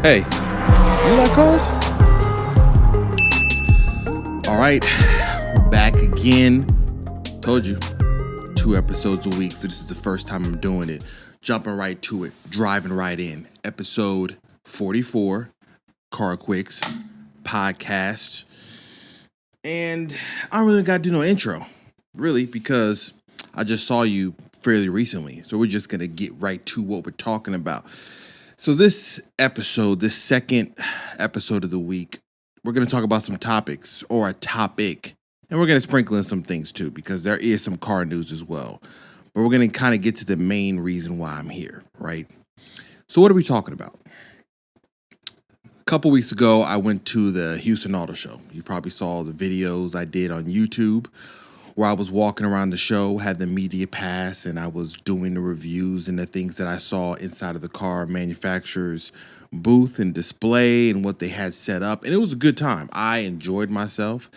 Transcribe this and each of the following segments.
Hey, you like cars? All right, we're back again. Told you, 2 episodes a week, so this is the first time I'm doing it. Jumping right to it, driving right in. Episode 44, CarQuicks podcast. And I don't really got to do no intro, really, because I just saw you fairly recently. So we're just going to get right to what we're talking about. So this second episode of the week, we're going to talk about some topics or a topic. And we're going to sprinkle in some things too, because there is some car news as well. But we're going to kind of get to the main reason why I'm here, right? So what are we talking about? A couple weeks ago, I went to the Houston Auto Show. You probably saw the videos I did on YouTube where I was walking around the show, had the media pass, and I was doing the reviews and the things that I saw inside of the car manufacturer's booth and display and what they had set up. And it was a good time. I enjoyed myself.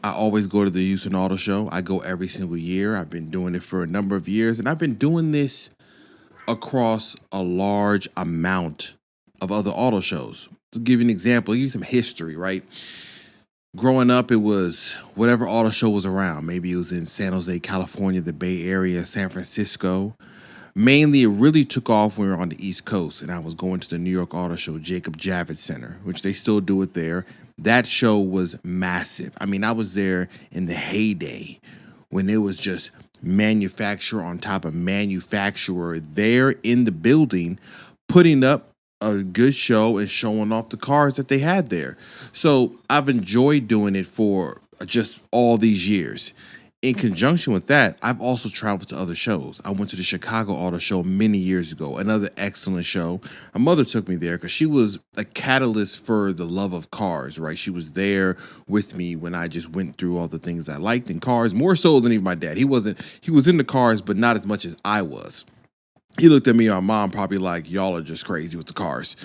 I always go to the Houston Auto Show. I go every single year. I've been doing it for a number of years, and I've been doing this across a large amount of other auto shows. To give you an example, I'll give you some history, right? Growing up, it was whatever auto show was around. Maybe it was in San Jose, California, the Bay Area, San Francisco. Mainly, it really took off when we were on the East Coast, and I was going to the New York Auto Show, Jacob Javits Center, which they still do it there. That show was massive. I mean, I was there in the heyday when it was just manufacturer on top of manufacturer there in the building, putting up a good show and showing off the cars that they had there. So I've enjoyed doing it for just all these years. In conjunction with that, I've also traveled to other shows. I went to the Chicago Auto Show many years ago, another excellent show. My mother took me there because she was a catalyst for the love of cars, right? She was there with me when I just went through all the things I liked in cars, more so than even my dad. He was into cars, but not as much as I was. He looked at me and my mom probably like, y'all are just crazy with the cars.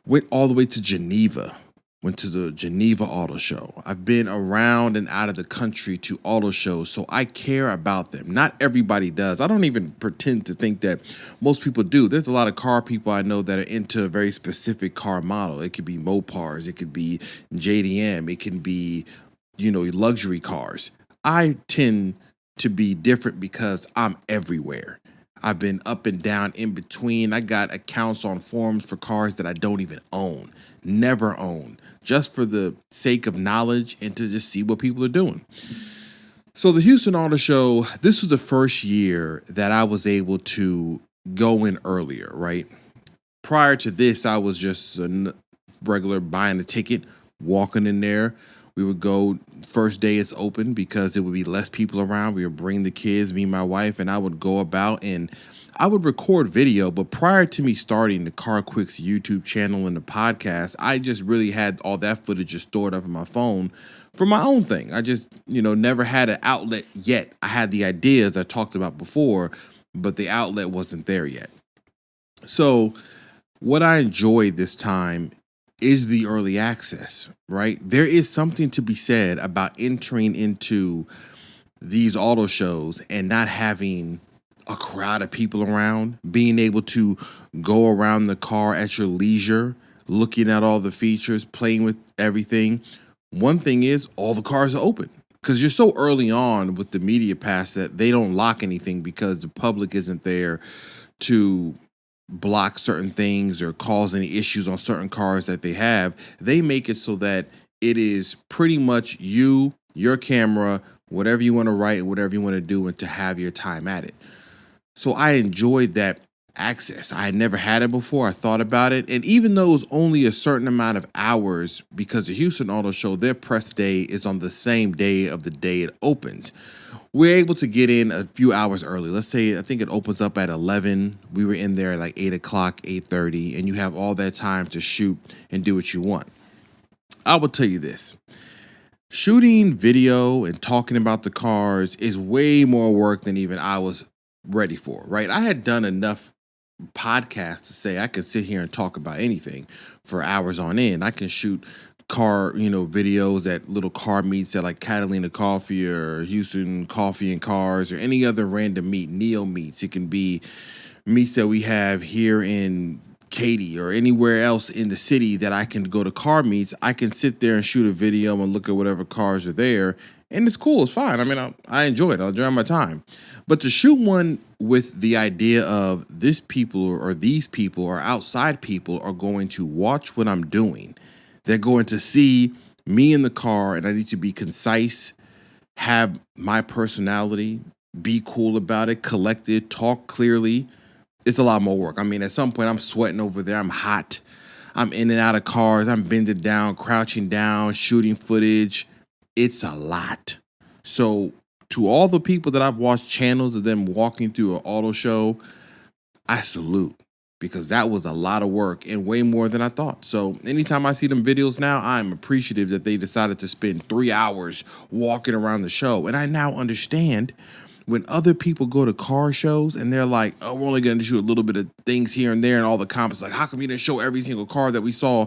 Went all the way to Geneva. Went to the Geneva Auto Show. I've been around and out of the country to auto shows, so I care about them. Not everybody does. I don't even pretend to think that most people do. There's a lot of car people I know that are into a very specific car model. It could be Mopars. It could be JDM. It can be, luxury cars. I tend to be different because I'm everywhere. I've been up and down in between. I got accounts on forums for cars that I don't even own, never own, just for the sake of knowledge and to just see what people are doing. So the Houston Auto Show, this was the first year that I was able to go in earlier, right? Prior to this, I was just a regular buying a ticket, walking in there. We would go first day it's open because it would be less people around. We would bring the kids, me and my wife, and I would go about and I would record video. But prior to me starting the CarQuicks YouTube channel and the podcast, I just really had all that footage just stored up in my phone for my own thing. I just, never had an outlet yet. I had the ideas I talked about before, but the outlet wasn't there yet. So what I enjoyed this time is the early access, right? There is something to be said about entering into these auto shows and not having a crowd of people around, being able to go around the car at your leisure, looking at all the features, playing with everything. One thing is all the cars are open because you're so early on with the media pass that they don't lock anything because the public isn't there to block certain things or cause any issues on certain cars that they have. They make it so that it is pretty much you, your camera, whatever you want to write and whatever you want to do and to have your time at it. So I enjoyed that access. I had never had it before. I thought about it. And even though it was only a certain amount of hours, because the Houston Auto Show, their press day is on the same day of the day it opens. We're able to get in a few hours early. Let's say, I think it opens up at 11. We were in there at like 8 o'clock, 8:30, and you have all that time to shoot and do what you want. I will tell you this. Shooting video and talking about the cars is way more work than even I was ready for, right? I had done enough podcasts to say I could sit here and talk about anything for hours on end. I can shoot car, videos at little car meets at like Catalina Coffee or Houston Coffee and Cars or any other random meet, Neo meets. It can be meets that we have here in Katy or anywhere else in the city that I can go to car meets, I can sit there and shoot a video and look at whatever cars are there. And it's cool. It's fine. I mean, I enjoy it. I'll enjoy my time. But to shoot one with the idea of this people or these people or outside people are going to watch what I'm doing. They're going to see me in the car, and I need to be concise, have my personality, be cool about it, collected, talk clearly. It's a lot more work. I mean, at some point, I'm sweating over there. I'm hot. I'm in and out of cars. I'm bending down, crouching down, shooting footage. It's a lot. So to all the people that I've watched channels of them walking through an auto show, I salute, because that was a lot of work and way more than I thought. So anytime I see them videos now, I'm appreciative that they decided to spend 3 hours walking around the show. And I now understand when other people go to car shows and they're like, oh, we're only going to shoot a little bit of things here and there, and all the comments like, how come you didn't show every single car that we saw,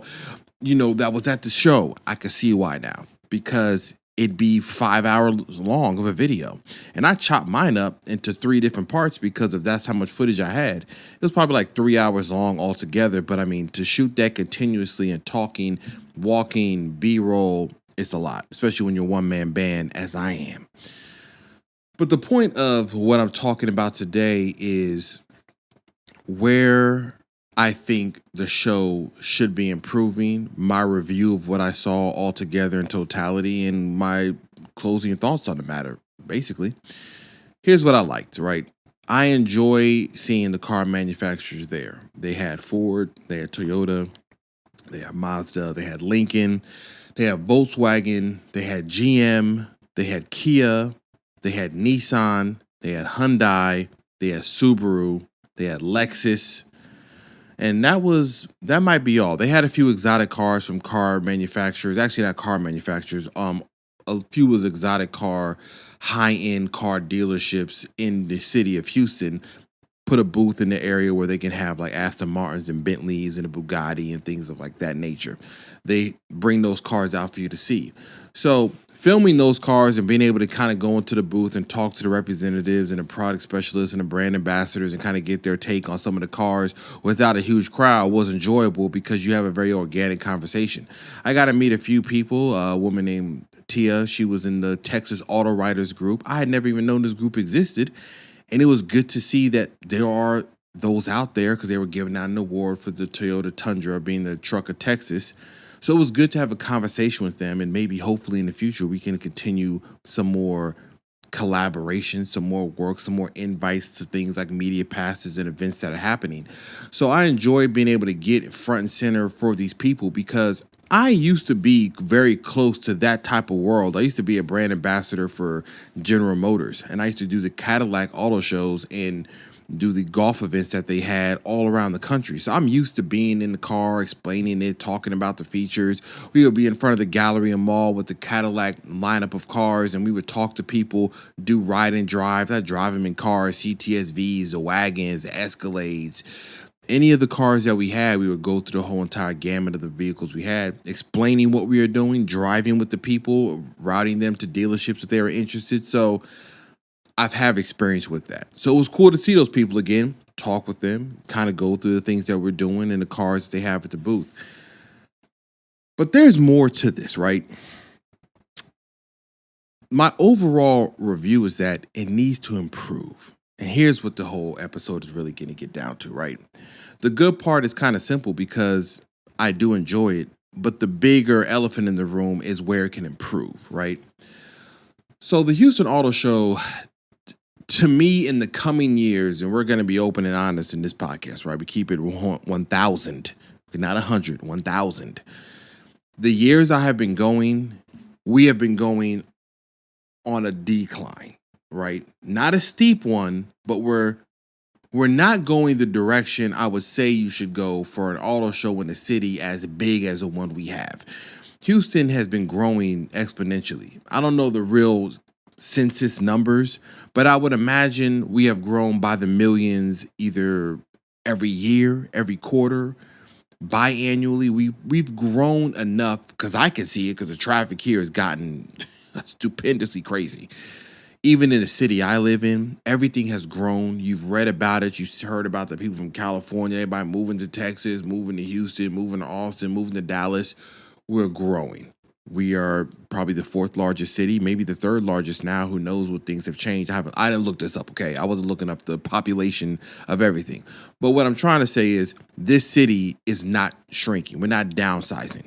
that was at the show? I can see why now, because it'd be 5 hours long of a video. And I chopped mine up into 3 different parts because that's how much footage I had. It was probably like 3 hours long altogether. But I mean, to shoot that continuously and talking, walking, B-roll, it's a lot, especially when you're a one-man band as I am. But the point of what I'm talking about today is where I think the show should be improving, my review of what I saw altogether in totality, and my closing thoughts on the matter, basically. Here's what I liked, right? I enjoy seeing the car manufacturers there. They had Ford, they had Toyota, they had Mazda, they had Lincoln, they had Volkswagen, they had GM, they had Kia, they had Nissan, they had Hyundai, they had Subaru, they had Lexus. And that might be all. They had a few exotic cars from car manufacturers. Actually, not car manufacturers. A few was exotic car, high-end car dealerships in the city of Houston. Put a booth in the area where they can have like Aston Martins and Bentleys and a Bugatti and things of like that nature. They bring those cars out for you to see. So filming those cars and being able to kind of go into the booth and talk to the representatives and the product specialists and the brand ambassadors and kind of get their take on some of the cars without a huge crowd was enjoyable, because you have a very organic conversation. I got to meet a few people. A woman named Tia, she was in the Texas Auto Writers group. I had never even known this group existed. And it was good to see that there are those out there, because they were giving out an award for the Toyota Tundra being the truck of Texas. So it was good to have a conversation with them, and maybe hopefully in the future we can continue some more collaboration, some more work, some more invites to things like media passes and events that are happening. So I enjoy being able to get front and center for these people, because I used to be very close to that type of world. I used to be a brand ambassador for General Motors, and I used to do the Cadillac auto shows and do the golf events that they had all around the country. So I'm used to being in the car, explaining it, talking about the features. We would be in front of the Galleria Mall with the Cadillac lineup of cars, and we would talk to people, do ride and drives. I'd drive them in cars, CTSVs, the wagons, the Escalades. Any of the cars that we had, we would go through the whole entire gamut of the vehicles we had, explaining what we were doing, driving with the people, routing them to dealerships if they were interested. So I've had experience with that. So it was cool to see those people again, talk with them, kind of go through the things that we're doing and the cars they have at the booth. But there's more to this, right? My overall review is that it needs to improve. And here's what the whole episode is really going to get down to, right? The good part is kind of simple, because I do enjoy it, but the bigger elephant in the room is where it can improve, right? So the Houston Auto Show, to me, in the coming years, and we're going to be open and honest in this podcast, right? We keep it 1,000, not 100, 1,000. The years I have been going, we have been going on a decline, right? Not a steep one, but we're not going the direction I would say you should go for an auto show in the city as big as the one we have. Houston has been growing exponentially. I don't know the real census numbers, but I would imagine we have grown by the millions either every year, every quarter, biannually. We've grown enough, because I can see it, because the traffic here has gotten stupendously crazy. even in the city I live in, everything has grown. You've read about it. You've heard about the people from California, everybody moving to Texas, moving to Houston, moving to Austin, moving to Dallas. We're growing. We are probably the fourth largest city, maybe the third largest now. Who knows what things have changed? I didn't look this up, okay? I wasn't looking up the population of everything. But what I'm trying to say is this city is not shrinking. We're not downsizing.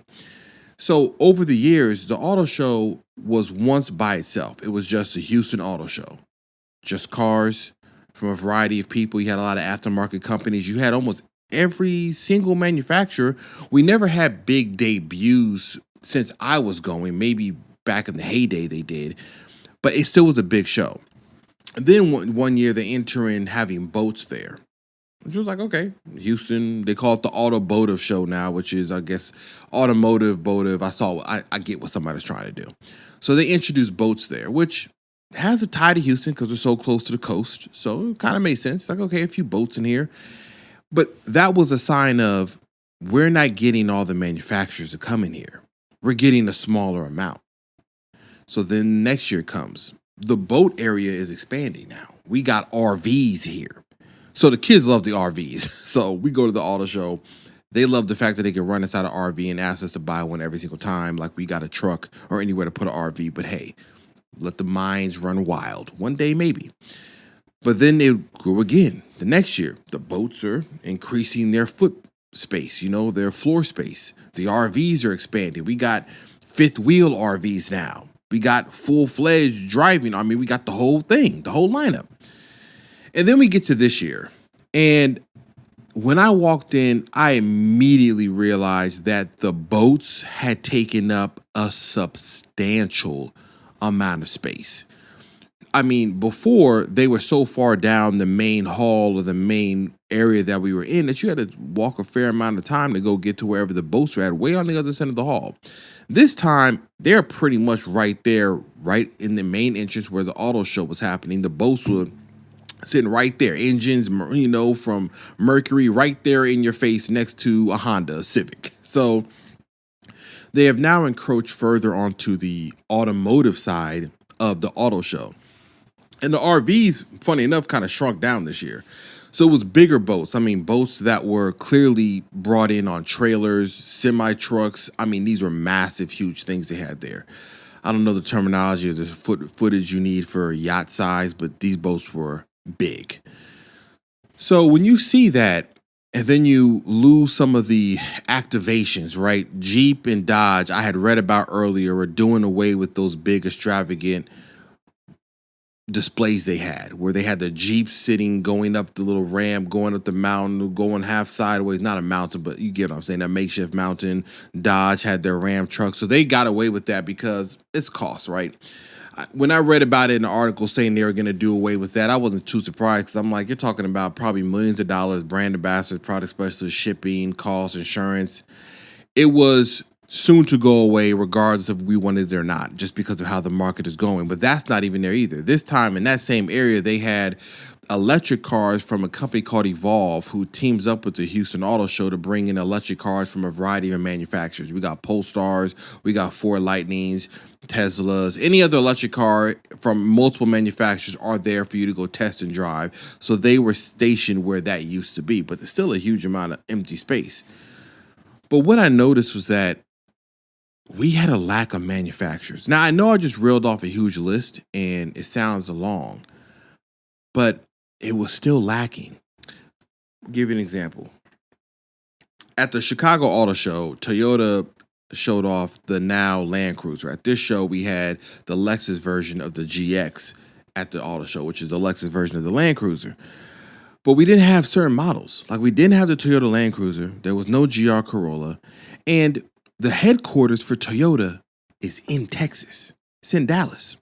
So over the years, the auto show was once by itself. It was just a Houston auto show. Just cars from a variety of people. You had a lot of aftermarket companies. You had almost every single manufacturer. We never had big debuts since I was going. Maybe back in the heyday they did. But it still was a big show. And then one year they enter in having boats there. Which was like, okay, Houston, they call it the automotive show now, which is, I guess, automotive, boative. I get what somebody's trying to do. So they introduced boats there, which has a tie to Houston because we're so close to the coast. So it kind of made sense. It's like, okay, a few boats in here. But that was a sign of we're not getting all the manufacturers to come in here. We're getting a smaller amount. So then next year comes. The boat area is expanding now. We got RVs here. So the kids love the RVs. So we go to the auto show. They love the fact that they can run inside an RV and ask us to buy one every single time, like we got a truck or anywhere to put an RV. But hey, let the minds run wild. One day, maybe. But then it grew again. The next year, the boats are increasing their foot space, their floor space. The RVs are expanding. We got fifth wheel RVs now. We got full-fledged driving. I mean, we got the whole thing, the whole lineup. And then we get to this year. And when I walked in, I immediately realized that the boats had taken up a substantial amount of space. I mean, before they were so far down the main hall or the main area that we were in that you had to walk a fair amount of time to go get to wherever the boats were at, way on the other side of the hall. This time, they're pretty much right there, right in the main entrance where the auto show was happening. The boats were sitting right there, engines, from Mercury right there in your face next to a Honda Civic. So they have now encroached further onto the automotive side of the auto show. And the RVs, funny enough, kind of shrunk down this year. So it was bigger boats. I mean, boats that were clearly brought in on trailers, semi-trucks. I mean, these were massive, huge things they had there. I don't know the terminology or the footage you need for yacht size, but these boats were big. So when you see that, and then you lose some of the activations, right? Jeep and Dodge, I had read about earlier, are doing away with those big extravagant displays they had, where they had the Jeep sitting, going up the little ramp, going up the mountain, going half sideways, not a mountain, but you get what I'm saying, that makeshift mountain. Dodge had their Ram truck. So they got away with that because it's cost, right? When I read about it in the article saying they were going to do away with that, I wasn't too surprised because I'm like, you're talking about probably millions of dollars, brand ambassadors, product specialists, shipping, costs, insurance. It was soon to go away regardless of we wanted it or not, just because of how the market is going. But that's not even there either. This time in that same area, they had electric cars from a company called Evolve, who teams up with the Houston Auto Show to bring in electric cars from a variety of manufacturers. We got Polestars, we got Ford Lightnings, Teslas, any other electric car from multiple manufacturers are there for you to go test and drive. So they were stationed where that used to be, but there's still a huge amount of empty space. But what I noticed was that we had a lack of manufacturers. Now, I know I just reeled off a huge list and it sounds long, but it was still lacking. I'll give you an example. At the Chicago Auto Show, Toyota showed off the now Land Cruiser. At this show, we had the Lexus version of the GX at the auto show, which is the Lexus version of the Land Cruiser. But we didn't have certain models. Like, we didn't have the Toyota Land Cruiser. There was no GR Corolla. And the headquarters for Toyota is in Texas. It's in Dallas.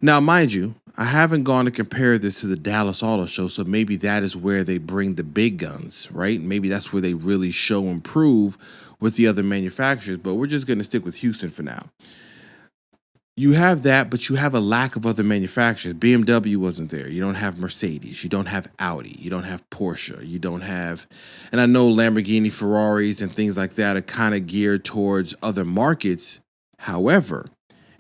Now, mind you, I haven't gone to compare this to the Dallas Auto Show, so maybe that is where they bring the big guns, right? Maybe that's where they really show and prove with the other manufacturers, but we're just going to stick with Houston for now. You have that, but you have a lack of other manufacturers. BMW wasn't there. You don't have Mercedes. You don't have Audi. You don't have Porsche. You don't have, and I know Lamborghini, Ferraris, and things like that are kind of geared towards other markets. However,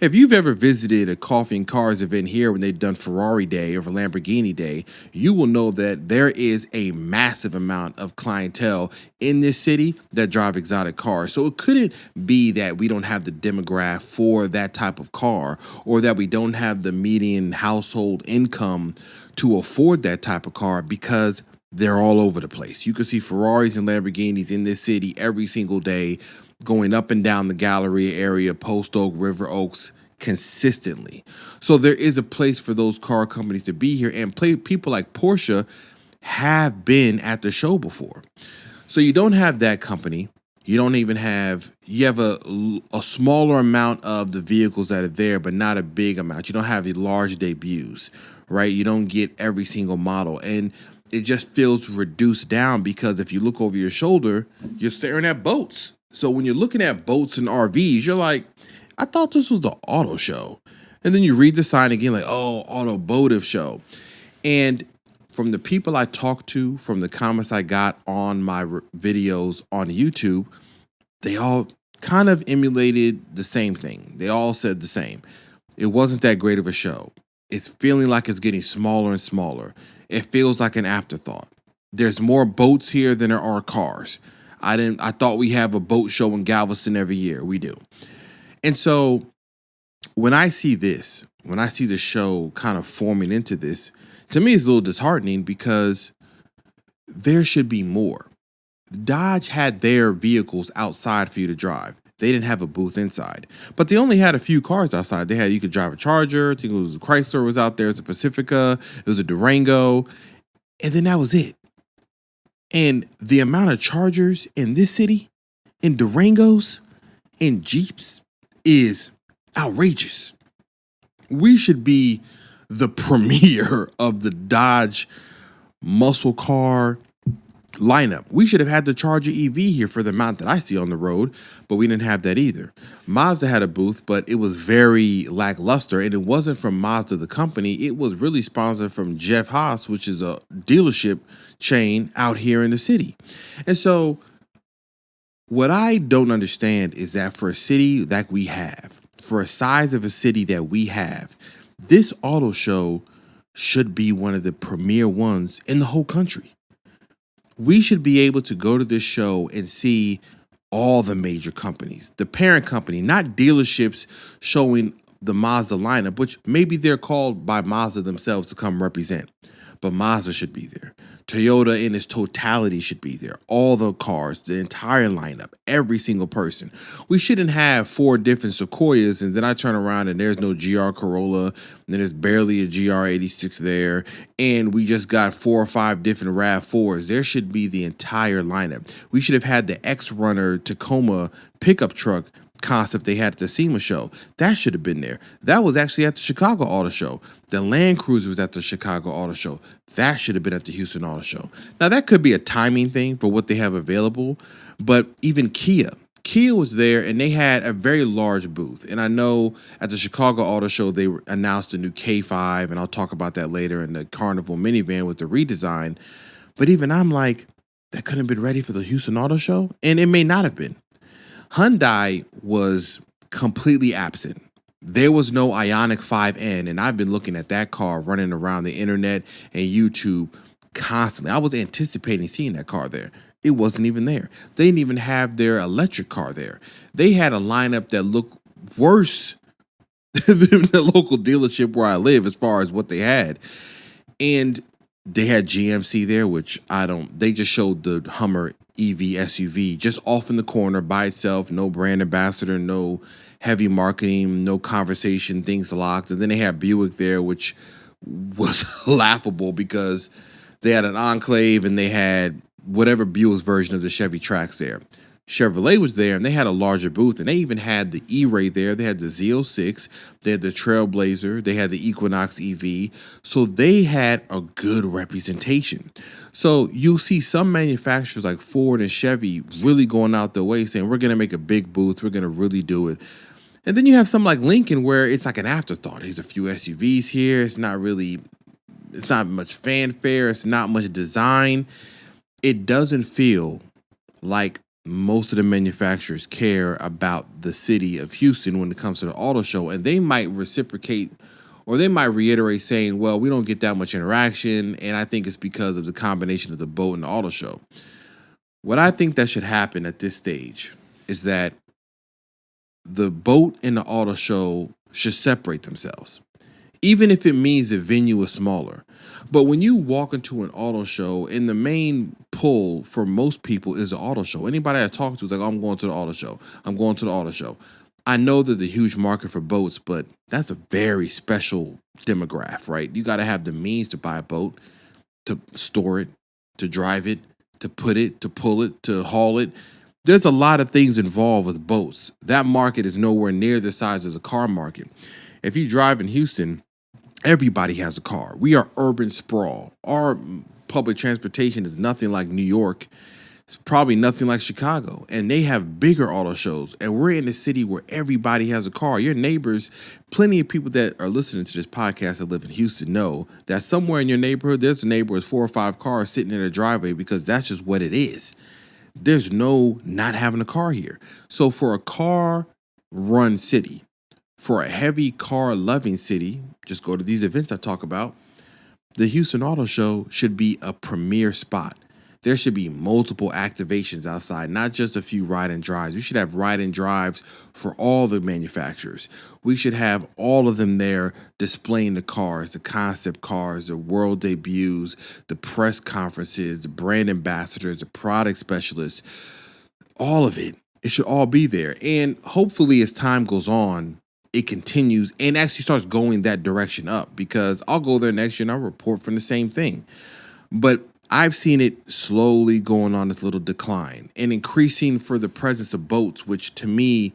If you've ever visited a coffee and cars event here when they've done Ferrari Day or Lamborghini Day, you will know that there is a massive amount of clientele in this city that drive exotic cars. So it couldn't be that we don't have the demographic for that type of car, or that we don't have the median household income to afford that type of car, because they're all over the place. You can see Ferraris and Lamborghinis in this city every single day, going up and down the Galleria area, Post Oak, River Oaks, consistently. So there is a place for those car companies to be here, and people like Porsche have been at the show before. So you don't have that company. You don't even have, you have a smaller amount of the vehicles that are there, but not a big amount. You don't have the large debuts, right? You don't get every single model. And it just feels reduced down, because if you look over your shoulder, you're staring at boats. So when you're looking at boats and RVs, you're like, I thought this was the auto show. And then you read the sign again, like, oh, automotive show. And from the people I talked to, from the comments I got on my videos on YouTube, they all kind of emulated the same thing. They all said the same. It wasn't that great of a show. It's feeling like it's getting smaller and smaller. It feels like an afterthought. There's more boats here than there are cars. I thought we have a boat show in Galveston every year. We do. And so when I see this, when I see the show kind of forming into this, to me it's a little disheartening, because there should be more. Dodge had their vehicles outside for you to drive. They didn't have a booth inside, but they only had a few cars outside. You could drive a Charger. I think it was a Chrysler was out there. It was a Pacifica. It was a Durango. And then that was it. And the amount of Chargers in this city, in Durangos, in Jeeps, is outrageous. We should be the premier of the Dodge muscle car lineup. We should have had the Charger EV here for the amount that I see on the road, but we didn't have that either. Mazda had a booth, but it was very lackluster, and it wasn't from Mazda, the company. It was really sponsored from Jeff Haas, which is a dealership chain out here in the city. And so what I don't understand is that for a city that we have, for a size of a city that we have, this auto show should be one of the premier ones in the whole country. We should be able to go to this show and see all the major companies, the parent company, not dealerships showing the Mazda lineup, which maybe they're called by Mazda themselves to come represent. But Mazda should be there. Toyota in its totality should be there. All the cars, the entire lineup, every single person. We shouldn't have 4 different Sequoias, and then I turn around and there's no GR Corolla, and then there's barely a GR86 there, and we just got 4 or 5 different RAV4s. There should be the entire lineup. We should have had the X-Runner Tacoma pickup truck concept they had at the SEMA show. That should have been there. That was actually at the Chicago Auto Show. The Land Cruiser was at the Chicago Auto Show. That should have been at the Houston Auto Show. Now, that could be a timing thing for what they have available, but even Kia was there, and they had a very large booth. And I know at the Chicago Auto Show, they announced a new K5, and I'll talk about that later, in the Carnival minivan with the redesign. But even I'm like, that couldn't have been ready for the Houston Auto Show, and it may not have been. Hyundai was completely absent. There was no Ioniq 5N, and I've been looking at that car running around the internet and YouTube constantly. I was anticipating seeing that car there. It wasn't even there. They didn't even have their electric car there. They had a lineup that looked worse than the local dealership where I live as far as what they had. And they had GMC there, which they just showed the Hummer EV SUV just off in the corner by itself, no brand ambassador, no heavy marketing, no conversation, things locked. And then they had Buick there, which was laughable because they had an Enclave and they had whatever Buick's version of the Chevy Trax there. Chevrolet was there, and they had a larger booth, and they even had the E-Ray there. They had the Z06, they had the Trailblazer, they had the Equinox EV. So they had a good representation. So you'll see some manufacturers like Ford and Chevy really going out their way saying, we're going to make a big booth, we're going to really do it. And then you have some like Lincoln where it's like an afterthought. There's a few SUVs here. It's not much fanfare. It's not much design. It doesn't feel like most of the manufacturers care about the city of Houston when it comes to the auto show, and they might reciprocate or they might reiterate saying, well, we don't get that much interaction, and I think it's because of the combination of the boat and the auto show. What I think that should happen at this stage is that the boat and the auto show should separate themselves, even if it means the venue is smaller. But when you walk into an auto show, and the main pull for most people is the auto show. Anybody I talk to is like, oh, I'm going to the auto show. I'm going to the auto show. I know there's a huge market for boats, but that's a very special demographic, right? You got to have the means to buy a boat, to store it, to drive it, to put it, to pull it, to haul it. There's a lot of things involved with boats. That market is nowhere near the size of the car market. If you drive in Houston, everybody has a car. We are urban sprawl. Our public transportation is nothing like New York. It's probably nothing like Chicago. And they have bigger auto shows. And we're in a city where everybody has a car. Your neighbors, plenty of people that are listening to this podcast that live in Houston know that somewhere in your neighborhood, there's a neighbor with 4 or 5 cars sitting in a driveway, because that's just what it is. There's no not having a car here. So for a car-run city, for a heavy car-loving city, just go to these events I talk about, the Houston Auto Show should be a premier spot. There should be multiple activations outside, not just a few ride and drives. We should have ride and drives for all the manufacturers. We should have all of them there displaying the cars, the concept cars, the world debuts, the press conferences, the brand ambassadors, the product specialists, all of it. It should all be there. And hopefully as time goes on, it continues and actually starts going that direction up, because I'll go there next year and I'll report from the same thing. But I've seen it slowly going on this little decline and increasing for the presence of boats, which to me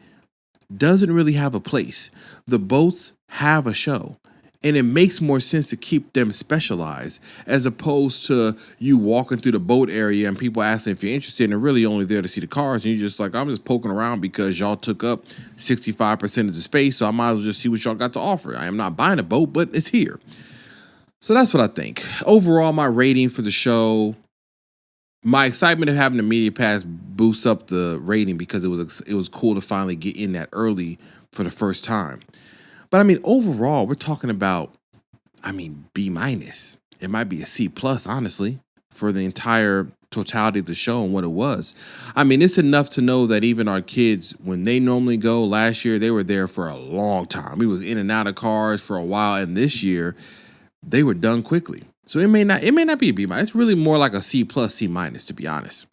doesn't really have a place. The boats have a show, and it makes more sense to keep them specialized as opposed to you walking through the boat area and people asking if you're interested and they're really only there to see the cars. And you're just like, I'm just poking around because y'all took up 65% of the space, so I might as well just see what y'all got to offer. I am not buying a boat, but it's here. So that's what I think. Overall, my rating for the show, my excitement of having the media pass boosts up the rating because it was cool to finally get in that early for the first time. But I mean, overall, we're talking about, B minus. It might be a C plus, honestly, for the entire totality of the show and what it was. I mean, it's enough to know that even our kids, when they normally go last year, they were there for a long time. We was in and out of cars for a while, and this year they were done quickly. So it may not be a B minus. It's really more like a C plus, C minus, to be honest.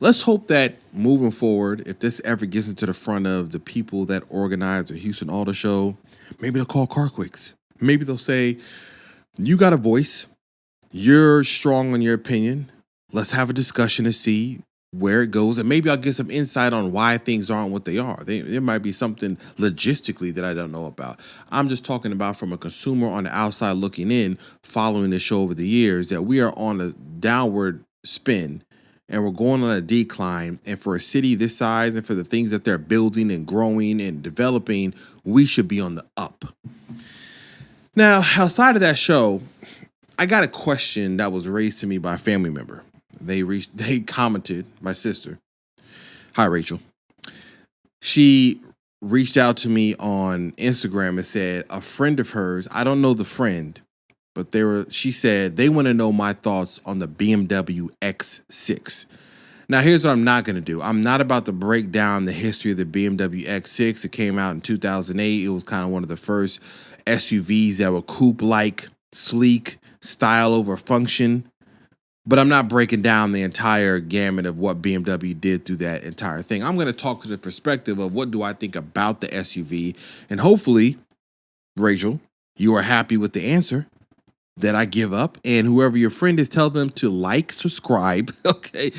Let's hope that moving forward, if this ever gets into the front of the people that organize the Houston Auto Show, maybe they'll call CarQuicks. Maybe they'll say, you got a voice. You're strong on your opinion. Let's have a discussion to see where it goes. And maybe I'll get some insight on why things aren't what they are. There might be something logistically that I don't know about. I'm just talking about from a consumer on the outside looking in, following this show over the years, that we are on a downward spin and we're going on a decline. And for a city this size and for the things that they're building and growing and developing, we should be on the up. Now, outside of that show, I got a question that was raised to me by a family member. They commented, my sister. Hi, Rachel. She reached out to me on Instagram and said a friend of hers, I don't know the friend, but she said they want to know my thoughts on the BMW X6. Now, here's what I'm not going to do. I'm not about to break down the history of the BMW X6. It came out in 2008. It was kind of one of the first SUVs that were coupe-like, sleek, style over function. But I'm not breaking down the entire gamut of what BMW did through that entire thing. I'm going to talk to the perspective of what do I think about the SUV. And hopefully, Rachel, you are happy with the answer that I give up. And whoever your friend is, tell them to like, subscribe, okay,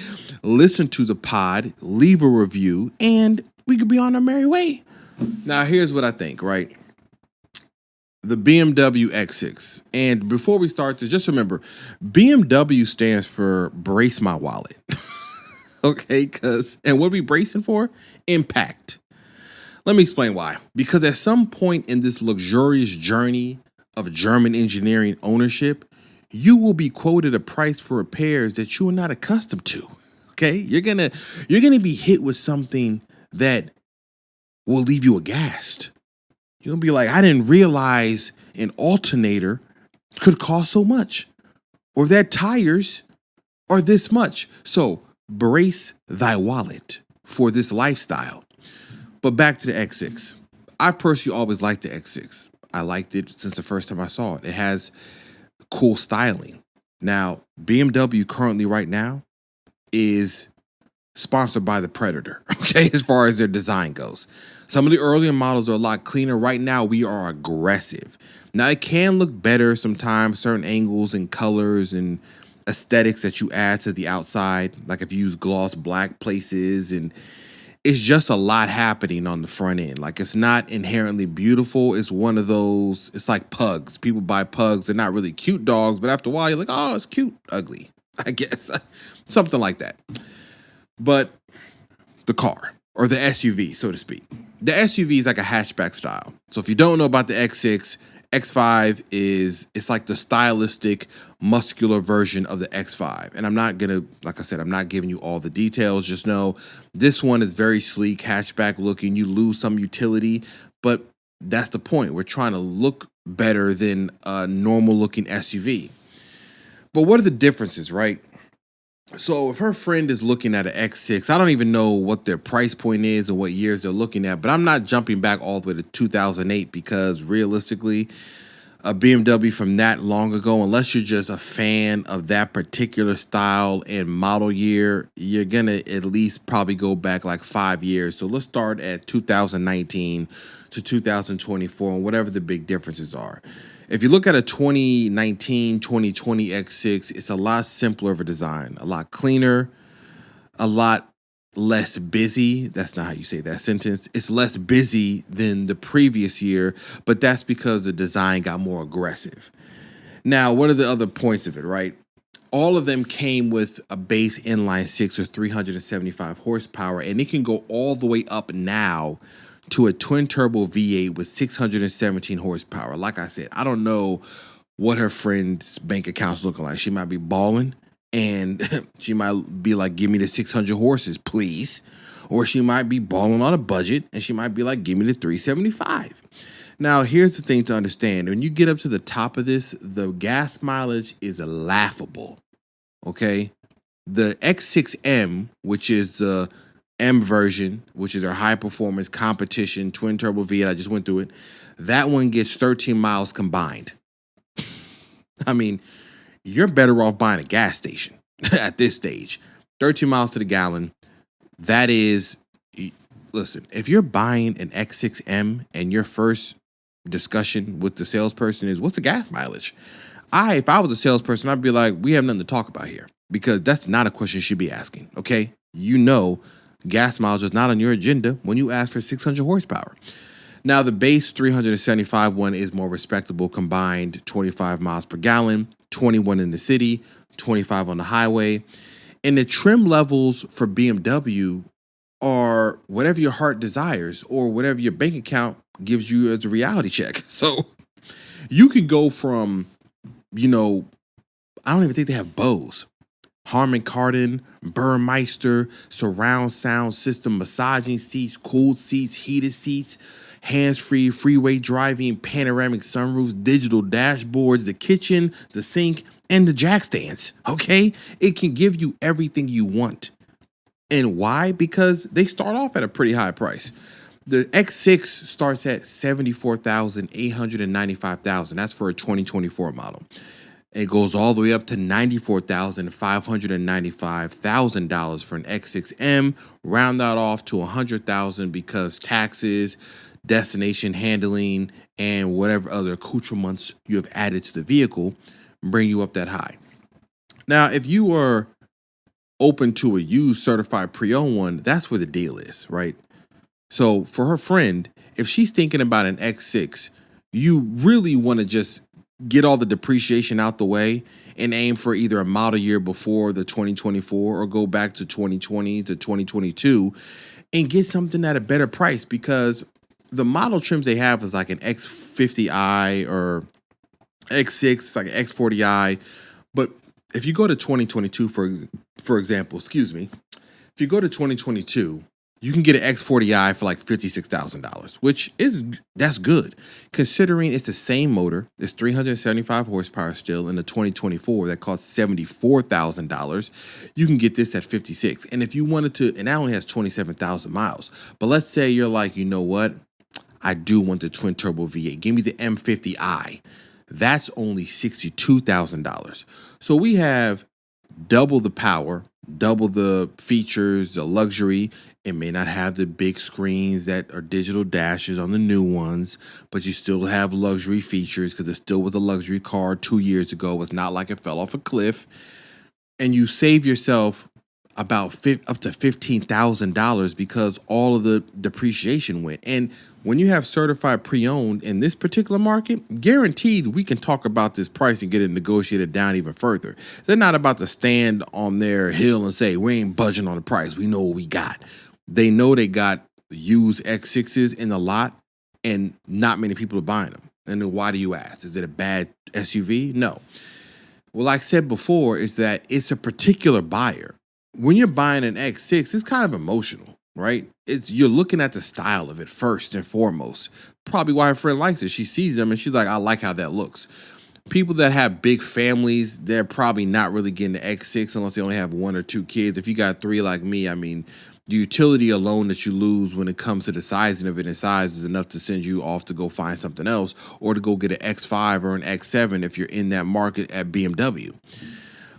listen to the pod, leave a review, and we could be on our merry way. Now, here's what I think, right? The BMW X6. And before we start this, just remember, BMW stands for brace my wallet. Okay, and what are we bracing for? Impact. Let me explain why. Because at some point in this luxurious journey of German engineering ownership, you will be quoted a price for repairs that you are not accustomed to. Okay, you're gonna be hit with something that will leave you aghast. You're gonna be like, I didn't realize an alternator could cost so much, or that tires are this much. So brace thy wallet for this lifestyle. But back to the X6. I personally always liked the X6. I liked it since the first time I saw it. It has cool styling. Now, BMW currently right now is sponsored by the Predator, okay, as far as their design goes. Some of the earlier models are a lot cleaner. Right now, we are aggressive. Now, it can look better sometimes, certain angles and colors and aesthetics that you add to the outside, like if you use gloss black places, and it's just a lot happening on the front end. Like, it's not inherently beautiful. It's one of those, it's like pugs. People buy pugs. They're not really cute dogs, but after a while, you're like, oh, it's cute, ugly, I guess. Something like that. But the car, or the SUV, so to speak. The SUV is like a hatchback style. So if you don't know about the X6, X5 it's like the stylistic, muscular version of the X5. And I'm not gonna, like I said, I'm not giving you all the details. Just know this one is very sleek, hatchback looking. You lose some utility, but that's the point. We're trying to look better than a normal looking SUV. But what are the differences, right? So if her friend is looking at an X6, I don't even know what their price point is and what years they're looking at, but I'm not jumping back all the way to 2008 because realistically, a BMW from that long ago, unless you're just a fan of that particular style and model year, you're going to at least probably go back like 5 years. So let's start at 2019 to 2024 and whatever the big differences are. If you look at a 2019, 2020 X6, it's a lot simpler of a design, a lot cleaner, a lot less busy. That's not how you say that sentence. It's less busy than the previous year, but that's because the design got more aggressive. Now, what are the other points of it, right? All of them came with a base inline six or 375 horsepower, and it can go all the way up now to a twin turbo V8 with 617 horsepower. Like I said, I don't know what her friend's bank account's looking like. She might be balling and she might be like, give me the 600 horses, please. Or she might be balling on a budget and she might be like, give me the 375. Now, here's the thing to understand. When you get up to the top of this, the gas mileage is laughable, okay? The X6M, which is the M version, which is our high performance competition twin turbo V8, I just went through it. That one gets 13 miles combined. I mean, you're better off buying a gas station at this stage. 13 miles to the gallon. That is, listen, if you're buying an X6M and your first discussion with the salesperson is, what's the gas mileage? If I was a salesperson, I'd be like, we have nothing to talk about here, because that's not a question you should be asking, okay? You know, gas mileage is not on your agenda when you ask for 600 horsepower. Now, the base 375 one is more respectable, combined 25 miles per gallon, 21 in the city, 25 on the highway. And the trim levels for BMW are whatever your heart desires or whatever your bank account gives you as a reality check. So you can go from, I don't even think they have Bose. Harman Kardon, Burmeister, surround sound system, massaging seats, cooled seats, heated seats, hands-free, freeway driving, panoramic sunroofs, digital dashboards, the kitchen, the sink, and the jack stands, okay? It can give you everything you want. And why? Because they start off at a pretty high price. The X6 starts at $74,895. That's for a 2024 model. It goes all the way up to $94,595,000 for an X6M. Round that off to $100,000 because taxes, destination handling, and whatever other accoutrements you have added to the vehicle bring you up that high. Now, if you are open to a used certified pre-owned one, that's where the deal is, right? So for her friend, if she's thinking about an X6, you really want to just get all the depreciation out the way and aim for either a model year before the 2024 or go back to 2020 to 2022 and get something at a better price, because the model trims they have is like an X50i or X6, it's like an X40i. But if you go to 2022, for example, If you go to 2022, you can get an X40i for like $56,000, that's good considering it's the same motor. It's 375 horsepower still in the 2024 that costs $74,000. You can get this at 56. And if you wanted to, and that only has 27,000 miles. But let's say you're like, you know what? I do want the twin turbo V8. Give me the M50i. That's only $62,000. So we have double the power, double the features, the luxury. It may not have the big screens that are digital dashes on the new ones, but you still have luxury features because it still was a luxury car 2 years ago. It's not like it fell off a cliff. And you save yourself about up to $15,000 because all of the depreciation went. And when you have certified pre-owned in this particular market, guaranteed we can talk about this price and get it negotiated down even further. They're not about to stand on their hill and say, we ain't budging on the price. We know what we got. They know they got used X6s in the lot and not many people are buying them. And then why do you ask? Is it a bad SUV? No. Well, like I said before, is that it's a particular buyer. When you're buying an X6, it's kind of emotional, right? You're looking at the style of it first and foremost. Probably why her friend likes it. She sees them and she's like, I like how that looks. People that have big families, they're probably not really getting the X6 unless they only have 1 or 2 kids. If you got 3 like me, I mean, the utility alone that you lose when it comes to the sizing of it and size is enough to send you off to go find something else or to go get an X5 or an X7 if you're in that market at BMW.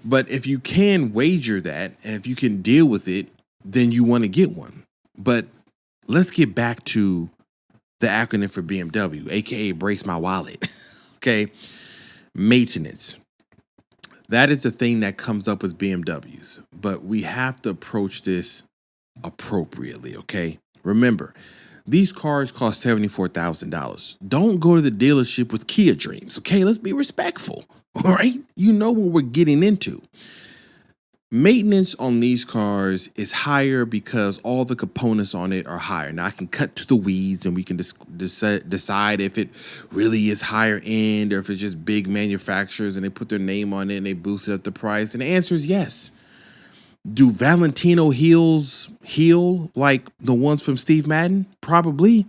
But if you can wager that and if you can deal with it, then you want to get one. But let's get back to the acronym for BMW, aka brace my wallet. Okay. Maintenance. That is the thing that comes up with BMWs, but we have to approach this appropriately. Okay. Remember, these cars cost $74,000. Don't go to the dealership with Kia Dreams. Okay. Let's be respectful. All right. You know what we're getting into. Maintenance on these cars is higher because all the components on it are higher. Now I can cut to the weeds and we can decide if it really is higher end or if it's just big manufacturers and they put their name on it and they boosted up the price. And the answer is yes. Do Valentino heels heal like the ones from Steve Madden? Probably.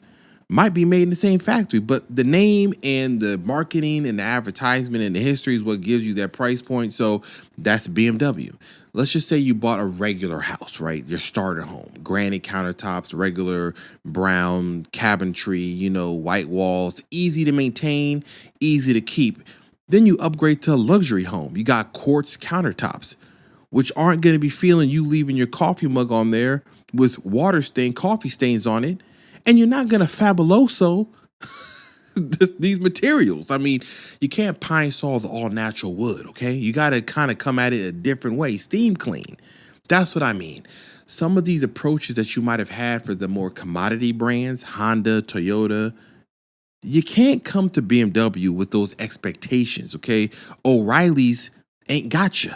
Might be made in the same factory, but the name and the marketing and the advertisement and the history is what gives you that price point. So that's BMW. Let's just say you bought a regular house, right? Your starter home, granite countertops, regular brown cabinetry, white walls, easy to maintain, easy to keep. Then you upgrade to a luxury home. You got quartz countertops, which aren't going to be feeling you leaving your coffee mug on there with coffee stains on it. And you're not going to fabuloso these materials. I mean, you can't pine saw the all natural wood, okay? You got to kind of come at it a different way, steam clean. That's what I mean. Some of these approaches that you might have had for the more commodity brands, Honda, Toyota, you can't come to BMW with those expectations, okay? O'Reilly's ain't got you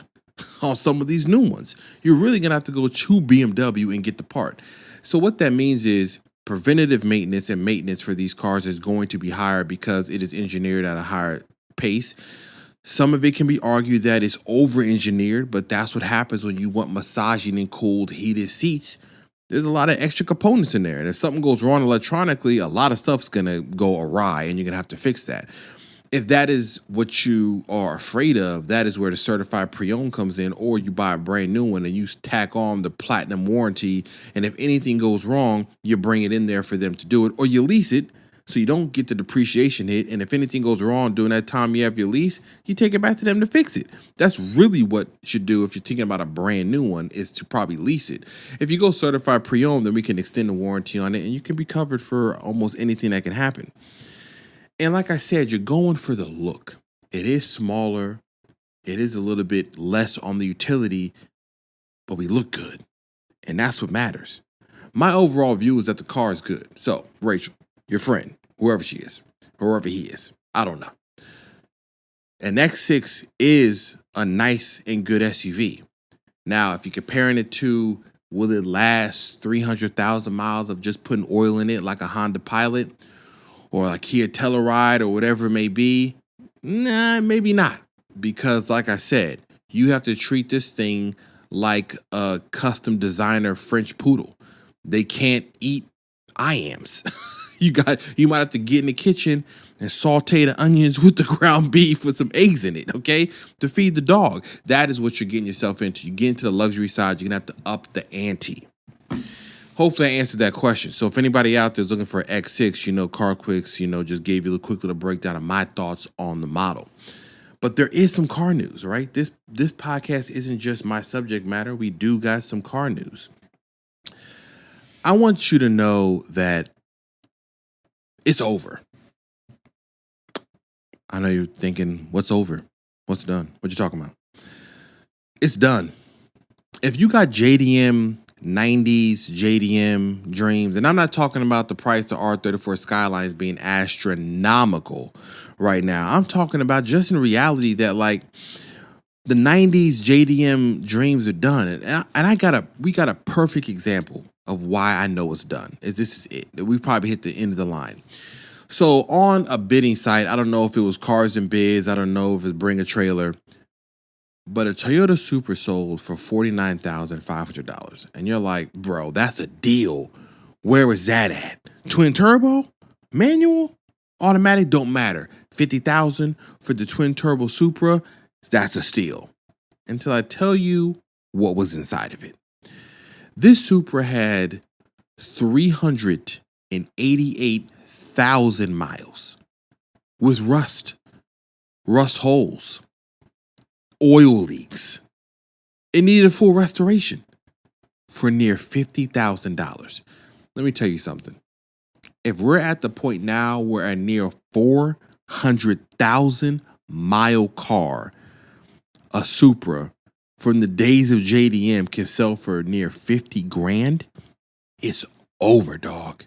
on some of these new ones. You're really going to have to go to BMW and get the part. So what that means is preventative maintenance and maintenance for these cars is going to be higher because it is engineered at a higher pace. Some of it can be argued that it's over-engineered, but that's what happens when you want massaging and cooled heated seats. There's a lot of extra components in there. And if something goes wrong electronically, a lot of stuff's going to go awry and you're going to have to fix that. If that is what you are afraid of, that is where the certified pre-owned comes in, or you buy a brand new one and you tack on the platinum warranty. And if anything goes wrong, you bring it in there for them to do it, or you lease it so you don't get the depreciation hit. And if anything goes wrong during that time you have your lease, you take it back to them to fix it. That's really what you should do if you're thinking about a brand new one, is to probably lease it. If you go certified pre-owned, then we can extend the warranty on it and you can be covered for almost anything that can happen. And like I said, you're going for the look. It is smaller. It is a little bit less on the utility, but we look good. And that's what matters. My overall view is that the car is good. So, Rachel, your friend, whoever she is, whoever he is, I don't know. An X6 is a nice and good SUV. Now, if you're comparing it to, will it last 300,000 miles of just putting oil in it like a Honda Pilot? Or a Kia Telluride or whatever it may be? Nah, maybe not. Because like I said, you have to treat this thing like a custom designer French poodle. They can't eat IAMs. You might have to get in the kitchen and saute the onions with the ground beef with some eggs in it, okay? To feed the dog. That is what you're getting yourself into. You get into the luxury side, you're gonna have to up the ante. Hopefully I answered that question. So if anybody out there is looking for an X6, CarQuicks, just gave you a quick little breakdown of my thoughts on the model. But there is some car news, right? This podcast isn't just my subject matter. We do got some car news. I want you to know that it's over. I know you're thinking, what's over? What's done? What you talking about? It's done. If you got JDM 90s, JDM Dreams, and I'm not talking about the price of R34 Skylines being astronomical right now. I'm talking about just in reality that like the 90s JDM Dreams are done. And we got a perfect example of why I know it's done. This is it. We probably hit the end of the line. So on a bidding site, I don't know if it was Cars and Bids, I don't know if it's Bring a Trailer, but a Toyota Supra sold for $49,500. And you're like, bro, that's a deal. Where is that at? Twin turbo? Manual? Automatic? Don't matter. $50,000 for the twin turbo Supra? That's a steal. Until I tell you what was inside of it. This Supra had 388,000 miles with rust holes, oil leaks. It needed a full restoration for near $50,000. Let me tell you something. If we're at the point now where a near 400,000 mile car, a Supra from the days of JDM can sell for near 50 grand, it's over, dog.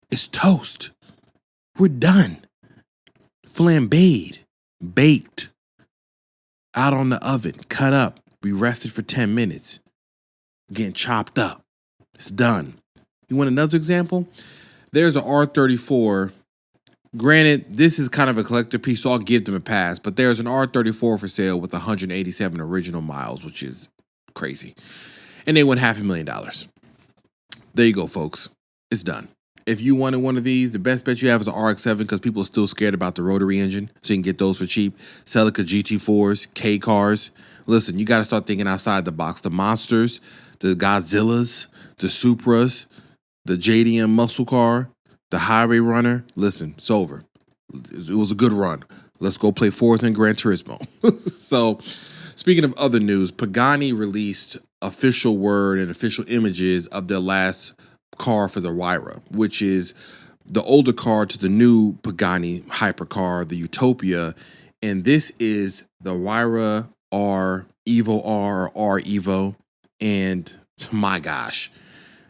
It's toast. We're done. Flambéed, baked, out on the oven, cut up. We rested for 10 minutes. Getting chopped up. It's done. You want another example? There's an R34. Granted, this is kind of a collector piece, so I'll give them a pass. But there's an R34 for sale with 187 original miles, which is crazy. And they went $500,000. There you go, folks. It's done. If you wanted one of these, the best bet you have is an RX-7 because people are still scared about the rotary engine, so you can get those for cheap. Celica GT4s, K cars. Listen, you got to start thinking outside the box. The monsters, the Godzillas, the Supras, the JDM muscle car, the highway runner. Listen, it's over. It was a good run. Let's go play fourth in Gran Turismo. So, speaking of other news, Pagani released official word and official images of their last car for the Huayra, which is the older car to the new Pagani hypercar, the Utopia. And this is the Huayra R Evo R or R Evo. And my gosh,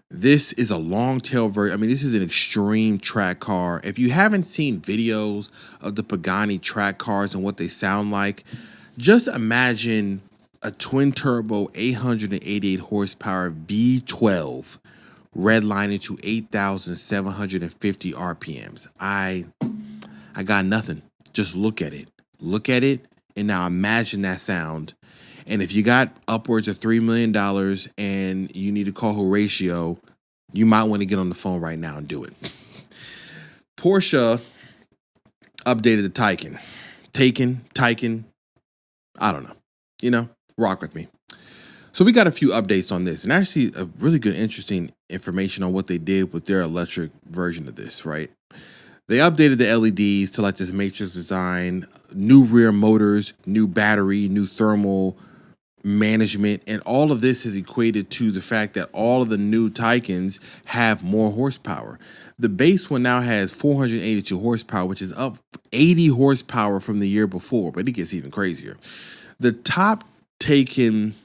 this is a long tail version. I mean, this is an extreme track car. If you haven't seen videos of the Pagani track cars and what they sound like, just imagine a twin turbo 888 horsepower V12 redlining to 8,750 RPMs. I got nothing. Just look at it. Look at it, and now imagine that sound. And if you got upwards of $3 million and you need to call Horatio, you might want to get on the phone right now and do it. Porsche updated the Taycan. Taycan, I don't know. Rock with me. So we got a few updates on this, and actually a really good, interesting information on what they did with their electric version of this, right? They updated the LEDs to like this matrix design, new rear motors, new battery, new thermal management, and all of this is equated to the fact that all of the new Taycans have more horsepower. The base one now has 482 horsepower, which is up 80 horsepower from the year before, but it gets even crazier. The top Taycan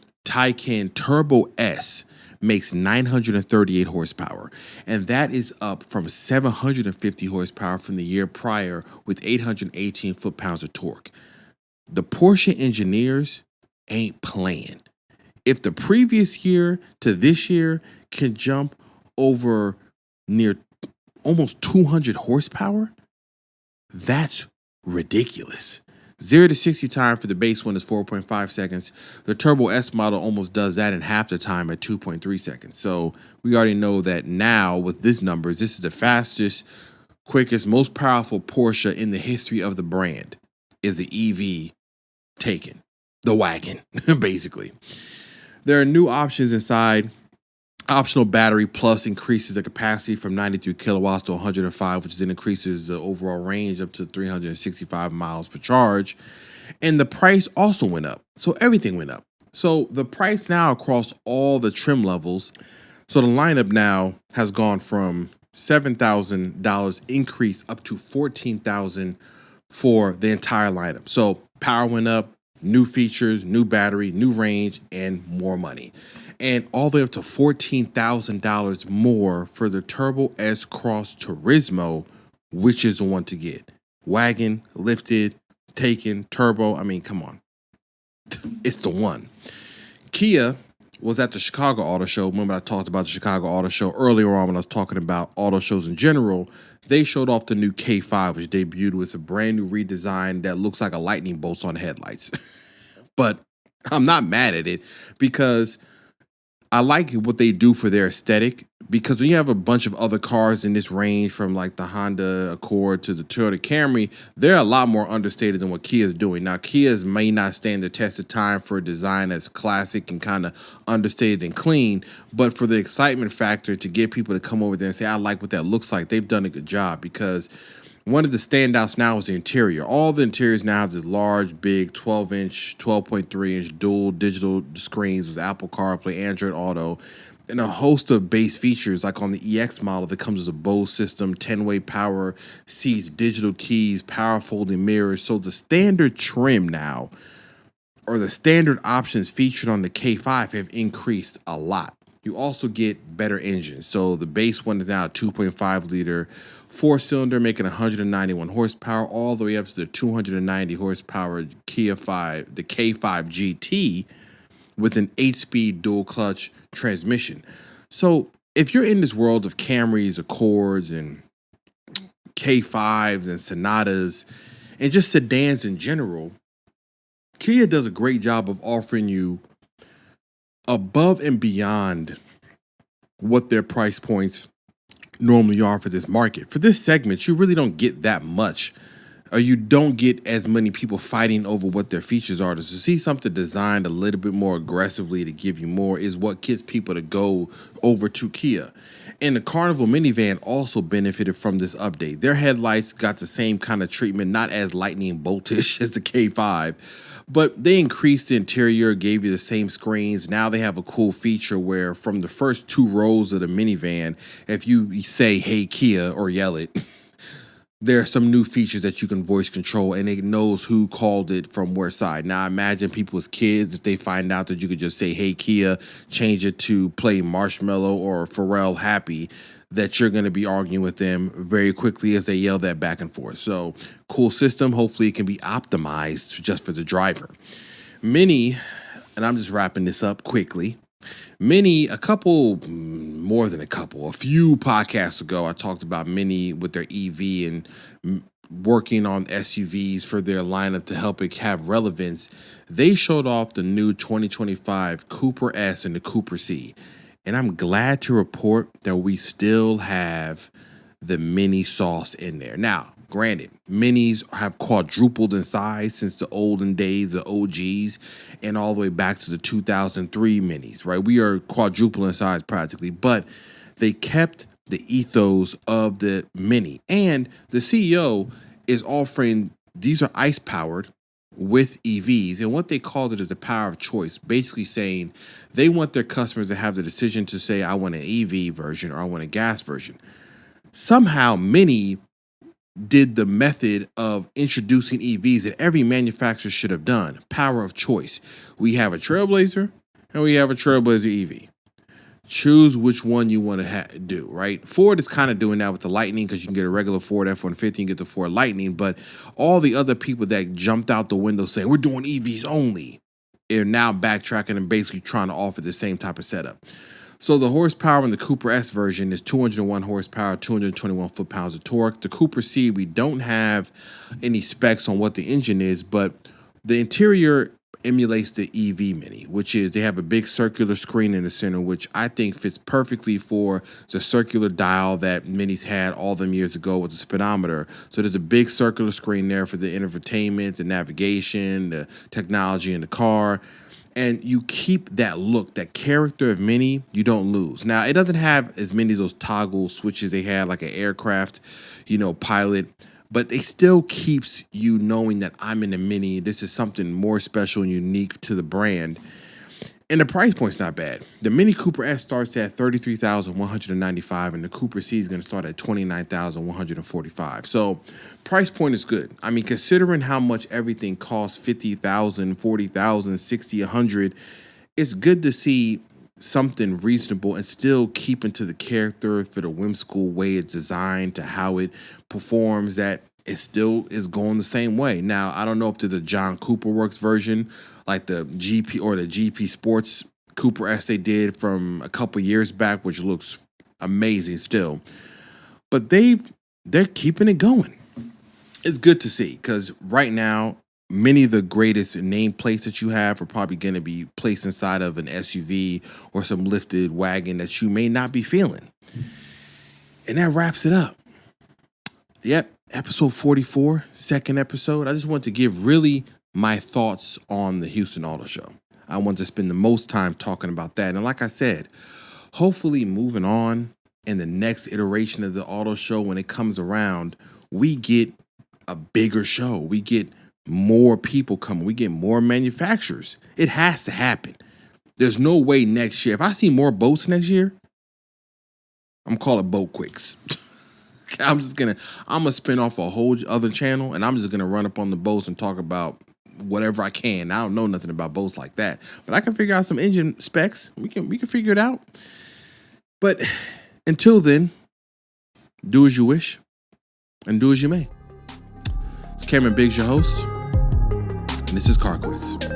Turbo S makes 938 horsepower, and that is up from 750 horsepower from the year prior with 818 foot-pounds of torque. The Porsche engineers ain't playing. If the previous year to this year can jump over near almost 200 horsepower, that's ridiculous. 0 to 60 time for the base one is 4.5 seconds. The Turbo S model almost does that in half the time at 2.3 seconds. So we already know that now with these numbers, this is the fastest, quickest, most powerful Porsche in the history of the brand is the EV Taycan, the wagon, basically. There are new options inside. Optional battery plus increases the capacity from 93 kilowatts to 105, which then increases the overall range up to 365 miles per charge. And the price also went up. So everything went up. So the price now across all the trim levels, so the lineup now has gone from $7,000 increase up to $14,000 for the entire lineup. So power went up, new features, new battery, new range, and more money. And all the way up to $14,000 more for the Turbo S Cross Turismo, which is the one to get. Wagon, lifted, Taycan, turbo. I mean, come on. It's the one. Kia was at the Chicago Auto Show. Remember I talked about the Chicago Auto Show earlier on when I was talking about auto shows in general. They showed off the new K5, which debuted with a brand new redesign that looks like a lightning bolt on headlights. But I'm not mad at it because I like what they do for their aesthetic, because when you have a bunch of other cars in this range, from like the Honda Accord to the Toyota Camry, they're a lot more understated than what Kia is doing. Now, Kia's may not stand the test of time for a design that's classic and kind of understated and clean, but for the excitement factor to get people to come over there and say, I like what that looks like, they've done a good job. Because one of the standouts now is the interior. All the interiors now have this large, big 12-inch, 12.3-inch dual digital screens with Apple CarPlay, Android Auto, and a host of base features. Like on the EX model that comes with a Bose system, 10-way power seats, digital keys, power folding mirrors. So the standard trim now, or the standard options featured on the K5, have increased a lot. You also get better engines. So the base one is now a 2.5 liter 4-cylinder, making 191 horsepower, all the way up to the 290 horsepower the K5 GT with an 8-speed dual clutch transmission. So if you're in this world of Camrys, Accords, and K5s and Sonatas, and just sedans in general, Kia does a great job of offering you above and beyond what their price points normally are for this market. For this segment, you really don't get that much, or you don't get as many people fighting over what their features are. To see something designed a little bit more aggressively to give you more is what gets people to go over to Kia. And the Carnival minivan also benefited from this update. Their headlights got the same kind of treatment, not as lightning boltish as the K5, but they increased the interior, gave you the same screens. Now they have a cool feature where from the first 2 rows of the minivan, if you say, hey, Kia, or yell it, there are some new features that you can voice control, and it knows who called it from where side. Now, I imagine people as kids, if they find out that you could just say, hey, Kia, change it to play Marshmallow or Pharrell Happy, that you're going to be arguing with them very quickly as they yell that back and forth. So cool system. Hopefully it can be optimized just for the driver. Mini, and I'm just wrapping this up quickly. Mini, a few podcasts ago, I talked about Mini with their EV and working on SUVs for their lineup to help it have relevance. They showed off the new 2025 Cooper S and the Cooper C. And I'm glad to report that we still have the Mini sauce in there. Now, granted, Minis have quadrupled in size since the olden days, the OGs, and all the way back to the 2003 Minis, right? We are quadruple in size practically, but they kept the ethos of the Mini. And the CEO is offering, these are ICE-powered with EVs, and what they called it is the power of choice, basically saying they want their customers to have the decision to say, I want an EV version or I want a gas version. Somehow Mini did the method of introducing EVs that every manufacturer should have done. Power of choice. We have a Trailblazer and we have a Trailblazer EV. Choose which one you want to do, right? Ford is kind of doing that with the Lightning, because you can get a regular Ford F-150 and get the Ford Lightning, but all the other people that jumped out the window saying, we're doing EVs only, are now backtracking and basically trying to offer the same type of setup. So the horsepower in the Cooper S version is 201 horsepower, 221 foot-pounds of torque. The Cooper C, we don't have any specs on what the engine is, but the interior emulates the EV Mini, which is they have a big circular screen in the center, which I think fits perfectly for the circular dial that Minis had all them years ago with the speedometer. So there's a big circular screen there for the infotainment, the navigation, the technology in the car. And you keep that look, that character of Mini, you don't lose. Now, it doesn't have as many of those toggle switches they had like an aircraft, pilot, but it still keeps you knowing that I'm in a Mini. This is something more special and unique to the brand. And the price point's not bad. The Mini Cooper S starts at $33,195, and the Cooper C is going to start at $29,145. So price point is good. I mean, considering how much everything costs, $50,000, $40,000, $60,000, $100,000, it's good to see something reasonable and still keeping to the character for the whimsical way it's designed, to how it performs, that it still is going the same way. Now, I don't know if there's a John Cooper Works version like the GP or the GP Sports Cooper S they did from a couple years back, which looks amazing still. But they're keeping it going. It's good to see, because right now, many of the greatest nameplates that you have are probably going to be placed inside of an SUV or some lifted wagon that you may not be feeling. And that wraps it up. Yep, episode 44, second episode. I just want to give really my thoughts on the Houston Auto Show. I want to spend the most time talking about that. And like I said, hopefully moving on in the next iteration of the auto show, when it comes around, we get a bigger show. We get more people coming. We get more manufacturers. It has to happen. There's no way next year, if I see more boats next year, I'm calling Boat Quicks. I'm gonna spin off a whole other channel, and I'm just gonna run up on the boats and talk about whatever I can. I don't know nothing about boats like that, but I can figure out some engine specs. We can figure it out. But until then, do as you wish and do as you may. It's Cameron Biggs, your host, and this is CarQuicks.